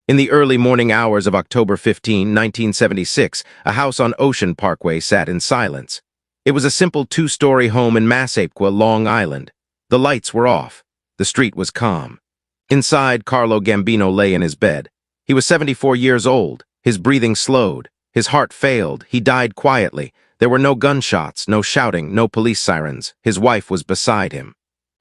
In the early morning hours of October 15, 1976, a house on Ocean Parkway sat in silence. It was a simple two-story home in Massapequa, Long Island. The lights were off. The street was calm. Inside, Carlo Gambino lay in his bed. He was 74 years old. His breathing slowed. His heart failed. He died quietly. There were no gunshots, no shouting, no police sirens. His wife was beside him.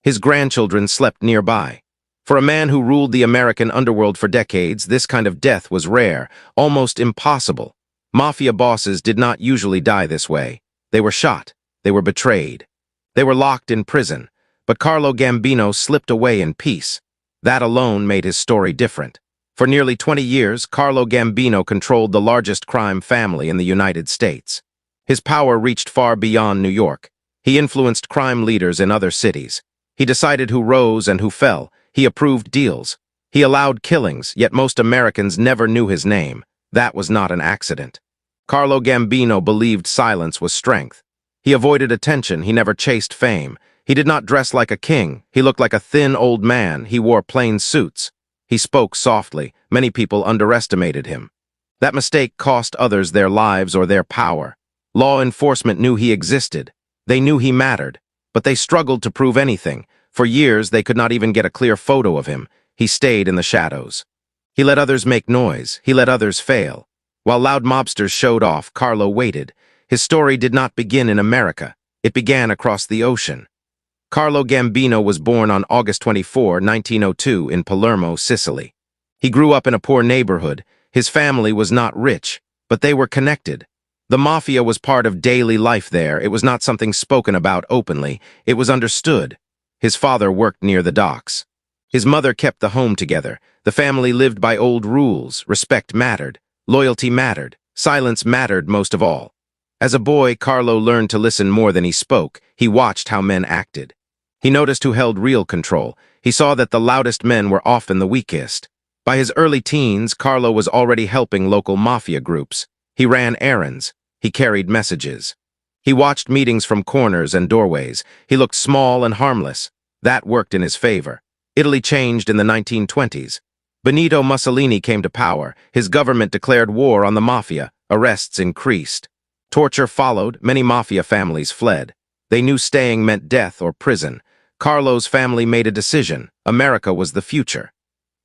His grandchildren slept nearby. For a man who ruled the American underworld for decades, this kind of death was rare, almost impossible. Mafia bosses did not usually die this way. They were shot. They were betrayed. They were locked in prison. But Carlo Gambino slipped away in peace. That alone made his story different. For nearly 20 years, Carlo Gambino controlled the largest crime family in the United States. His power reached far beyond New York. He influenced crime leaders in other cities. He decided who rose and who fell. He approved deals. He allowed killings, yet most Americans never knew his name. That was not an accident. Carlo Gambino believed silence was strength. He avoided attention. He never chased fame. He did not dress like a king. He looked like a thin old man. He wore plain suits. He spoke softly. Many people underestimated him. That mistake cost others their lives or their power. Law enforcement knew he existed. They knew he mattered. But they struggled to prove anything. For years, they could not even get a clear photo of him. He stayed in the shadows. He let others make noise. He let others fail. While loud mobsters showed off, Carlo waited. His story did not begin in America. It began across the ocean. Carlo Gambino was born on August 24, 1902, in Palermo, Sicily. He grew up in a poor neighborhood. His family was not rich, but they were connected. The Mafia was part of daily life there. It was not something spoken about openly. It was understood. His father worked near the docks. His mother kept the home together. The family lived by old rules. Respect mattered. Loyalty mattered. Silence mattered most of all. As a boy, Carlo learned to listen more than he spoke. He watched how men acted. He noticed who held real control. He saw that the loudest men were often the weakest. By his early teens, Carlo was already helping local mafia groups. He ran errands. He carried messages. He watched meetings from corners and doorways. He looked small and harmless. That worked in his favor. Italy changed in the 1920s. Benito Mussolini came to power. His government declared war on the Mafia. Arrests increased. Torture followed. Many Mafia families fled. They knew staying meant death or prison. Carlo's family made a decision. America was the future.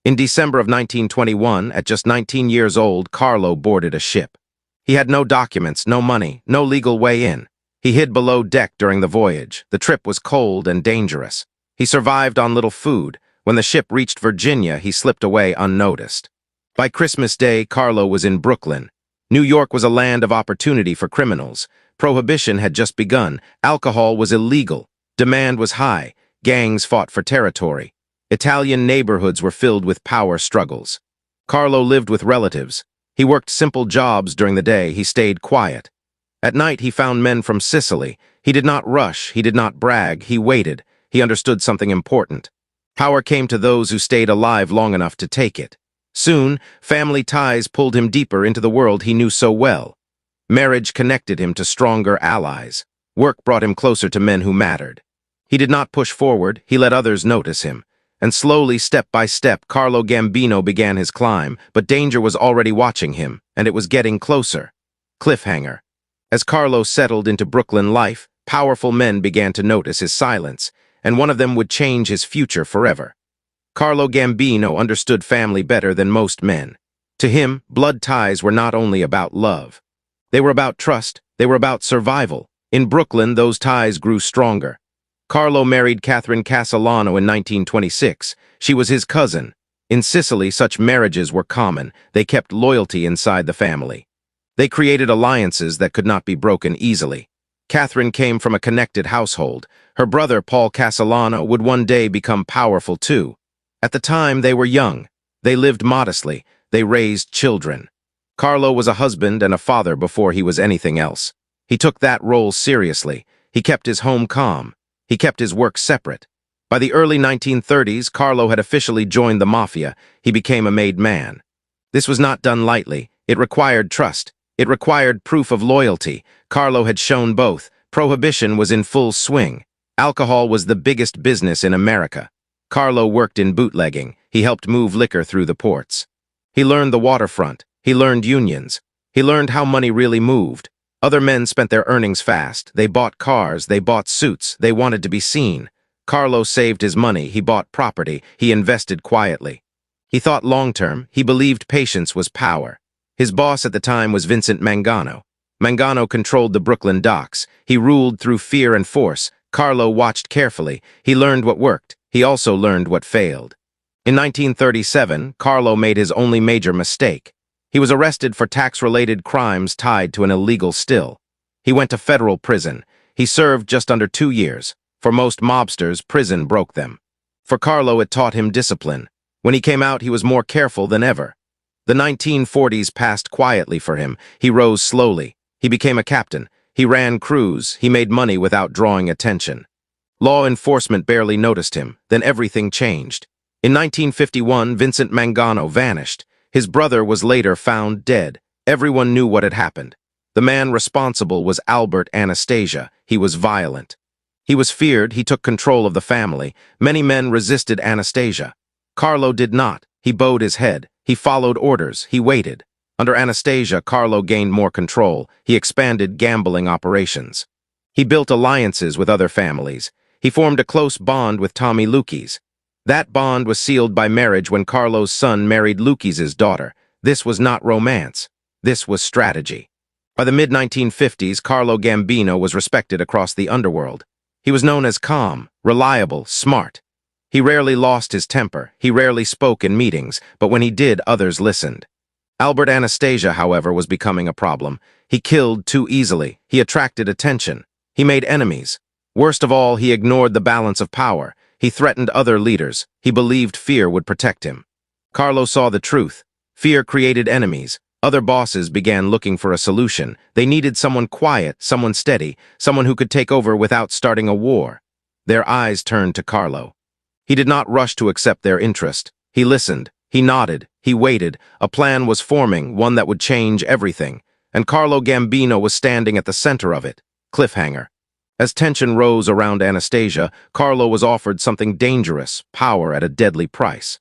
In December of 1921, at just 19 years old, Carlo boarded a ship. He had no documents, no money, no legal way in. He hid below deck during the voyage. The trip was cold and dangerous. He survived on little food. When the ship reached Virginia, he slipped away unnoticed. By Christmas Day, Carlo was in Brooklyn. New York was a land of opportunity for criminals. Prohibition had just begun. Alcohol was illegal. Demand was high. Gangs fought for territory. Italian neighborhoods were filled with power struggles. Carlo lived with relatives. He worked simple jobs during the day. He stayed quiet. At night, he found men from Sicily. He did not rush. He did not brag. He waited. He understood something important. Power came to those who stayed alive long enough to take it. Soon, family ties pulled him deeper into the world he knew so well. Marriage connected him to stronger allies. Work brought him closer to men who mattered. He did not push forward. He let others notice him. And slowly, step by step, Carlo Gambino began his climb, but danger was already watching him, and it was getting closer. Cliffhanger. As Carlo settled into Brooklyn life, powerful men began to notice his silence, and one of them would change his future forever. Carlo Gambino understood family better than most men. To him, blood ties were not only about love. They were about trust. They were about survival. In Brooklyn, those ties grew stronger. Carlo married Catherine Castellano in 1926. She was his cousin. In Sicily, such marriages were common. They kept loyalty inside the family. They created alliances that could not be broken easily. Catherine came from a connected household. Her brother, Paul Castellano, would one day become powerful too. At the time, they were young. They lived modestly. They raised children. Carlo was a husband and a father before he was anything else. He took that role seriously. He kept his home calm. He kept his work separate. By the early 1930s, Carlo had officially joined the Mafia. He became a made man. This was not done lightly. It required trust. It required proof of loyalty. Carlo had shown both. Prohibition was in full swing. Alcohol was the biggest business in America. Carlo worked in bootlegging. He helped move liquor through the ports. He learned the waterfront. He learned unions. He learned how money really moved. Other men spent their earnings fast. They bought cars. They bought suits. They wanted to be seen. Carlo saved his money. He bought property. He invested quietly. He thought long-term. He believed patience was power. His boss at the time was Vincent Mangano. Mangano controlled the Brooklyn docks. He ruled through fear and force. Carlo watched carefully. He learned what worked. He also learned what failed. In 1937, Carlo made his only major mistake. He was arrested for tax-related crimes tied to an illegal still. He went to federal prison. He served just under 2 years. For most mobsters, prison broke them. For Carlo, it taught him discipline. When he came out, he was more careful than ever. The 1940s passed quietly for him. He rose slowly. He became a captain. He ran crews. He made money without drawing attention. Law enforcement barely noticed him. Then everything changed. In 1951, Vincent Mangano vanished. His brother was later found dead. Everyone knew what had happened. The man responsible was Albert Anastasia. He was violent. He was feared. He took control of the family. Many men resisted Anastasia. Carlo did not. He bowed his head. He followed orders. He waited. Under Anastasia, Carlo gained more control. He expanded gambling operations. He built alliances with other families. He formed a close bond with Tommy Lucchese. That bond was sealed by marriage when Carlo's son married Lucchese's daughter. This was not romance. This was strategy. By the mid-1950s, Carlo Gambino was respected across the underworld. He was known as calm, reliable, smart. He rarely lost his temper. He rarely spoke in meetings, but when he did, others listened. Albert Anastasia, however, was becoming a problem. He killed too easily. He attracted attention. He made enemies. Worst of all, he ignored the balance of power. He threatened other leaders. He believed fear would protect him. Carlo saw the truth. Fear created enemies. Other bosses began looking for a solution. They needed someone quiet, someone steady, someone who could take over without starting a war. Their eyes turned to Carlo. He did not rush to accept their interest. He listened. He nodded. He waited. A plan was forming, one that would change everything. And Carlo Gambino was standing at the center of it. Cliffhanger. As tension rose around Anastasia, Carlo was offered something dangerous, power at a deadly price.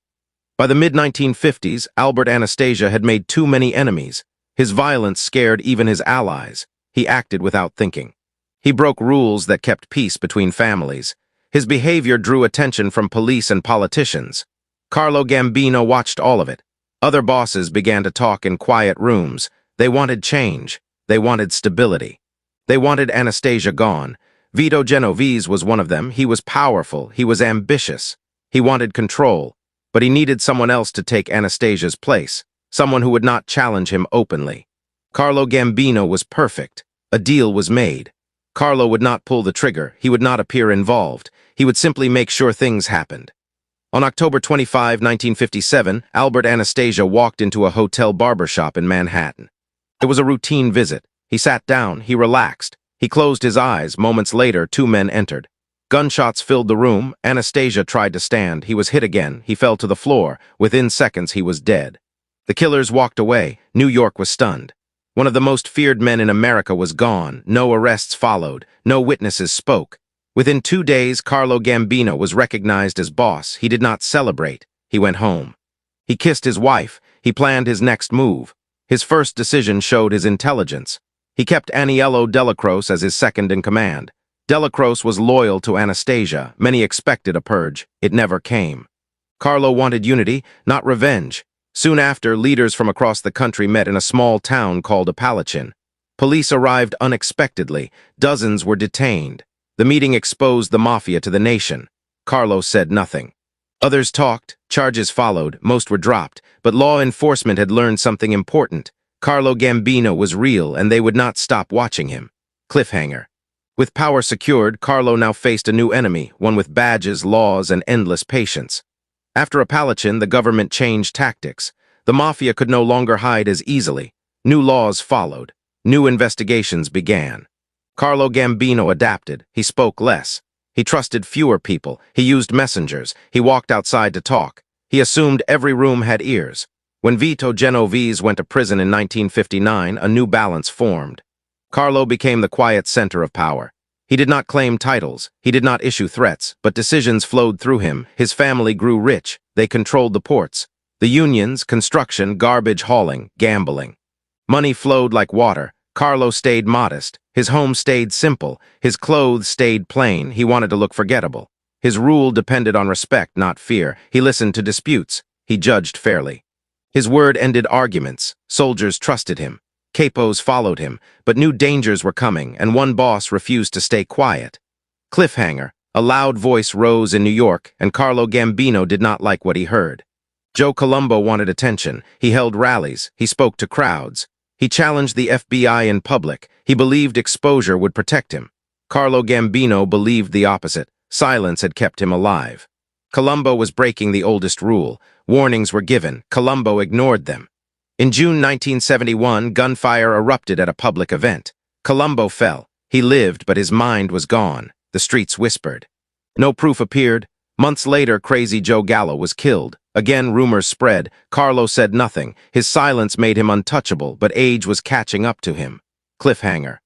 By the mid-1950s, Albert Anastasia had made too many enemies. His violence scared even his allies. He acted without thinking. He broke rules that kept peace between families. His behavior drew attention from police and politicians. Carlo Gambino watched all of it. Other bosses began to talk in quiet rooms. They wanted change. They wanted stability. They wanted Anastasia gone. Vito Genovese was one of them. He was powerful. He was ambitious. He wanted control. But he needed someone else to take Anastasia's place, someone who would not challenge him openly. Carlo Gambino was perfect. A deal was made. Carlo would not pull the trigger. He would not appear involved. He would simply make sure things happened. On October 25, 1957, Albert Anastasia walked into a hotel barbershop in Manhattan. It was a routine visit. He sat down. He relaxed. He closed his eyes. Moments later, 2 men entered. Gunshots filled the room. Anastasia tried to stand. He was hit again. He fell to the floor. Within seconds, he was dead. The killers walked away. New York was stunned. One of the most feared men in America was gone. No arrests followed. No witnesses spoke. Within 2 days, Carlo Gambino was recognized as boss. He did not celebrate. He went home. He kissed his wife. He planned his next move. His first decision showed his intelligence. He kept Aniello Delacroce as his second-in-command. Delacroce was loyal to Anastasia. Many expected a purge. It never came. Carlo wanted unity, not revenge. Soon after, leaders from across the country met in a small town called Appalachian. Police arrived unexpectedly. Dozens were detained. The meeting exposed the Mafia to the nation. Carlo said nothing. Others talked. Charges followed. Most were dropped. But law enforcement had learned something important. Carlo Gambino was real, and they would not stop watching him. Cliffhanger. With power secured, Carlo now faced a new enemy, one with badges, laws, and endless patience. After Appalachian, the government changed tactics. The Mafia could no longer hide as easily. New laws followed. New investigations began. Carlo Gambino adapted. He spoke less. He trusted fewer people. He used messengers. He walked outside to talk. He assumed every room had ears. When Vito Genovese went to prison in 1959, a new balance formed. Carlo became the quiet center of power. He did not claim titles. He did not issue threats, but decisions flowed through him. His family grew rich. They controlled the ports. The unions, construction, garbage hauling, gambling. Money flowed like water. Carlo stayed modest. His home stayed simple. His clothes stayed plain. He wanted to look forgettable. His rule depended on respect, not fear. He listened to disputes. He judged fairly. His word ended arguments. Soldiers trusted him. Capos followed him, but new dangers were coming, and one boss refused to stay quiet. Cliffhanger. A loud voice rose in New York, and Carlo Gambino did not like what he heard. Joe Colombo wanted attention. He held rallies. He spoke to crowds. He challenged the FBI in public. He believed exposure would protect him. Carlo Gambino believed the opposite. Silence had kept him alive. Colombo was breaking the oldest rule. Warnings were given. Colombo ignored them. In June 1971, gunfire erupted at a public event. Colombo fell. He lived, but his mind was gone. The streets whispered. No proof appeared. Months later, Crazy Joe Gallo was killed. Again, rumors spread. Carlo said nothing. His silence made him untouchable, but age was catching up to him. Cliffhanger.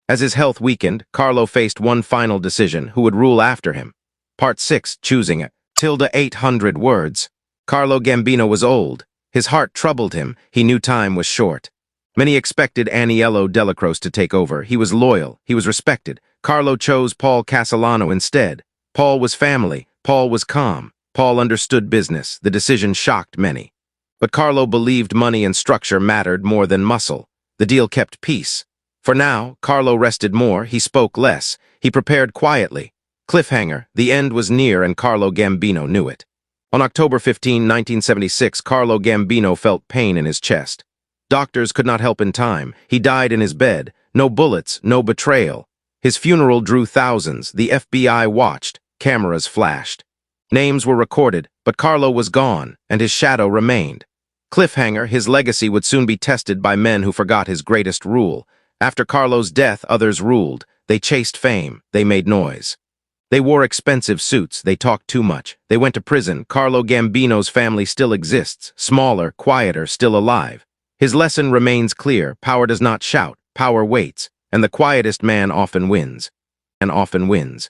As his health weakened, Carlo faced one final decision: who would rule after him. Part 6, choosing it. 800 words. Carlo Gambino was old. His heart troubled him. He knew time was short. Many expected Aniello Delacroce to take over. He was loyal. He was respected. Carlo chose Paul Castellano instead. Paul was family. Paul was calm. Paul understood business. The decision shocked many. But Carlo believed money and structure mattered more than muscle. The deal kept peace. For now, Carlo rested more. He spoke less. He prepared quietly. Cliffhanger. The end was near, and Carlo Gambino knew it. On October 15, 1976, Carlo Gambino felt pain in his chest. Doctors could not help in time. He died in his bed. No bullets, no betrayal. His funeral drew thousands. The FBI watched. Cameras flashed. Names were recorded, but Carlo was gone, and his shadow remained. Cliffhanger. His legacy would soon be tested by men who forgot his greatest rule. After Carlo's death, others ruled. They chased fame. They made noise. They wore expensive suits. They talked too much. They went to prison. Carlo Gambino's family still exists. Smaller, quieter, still alive. His lesson remains clear. Power does not shout. Power waits. And the quietest man often wins. And often wins.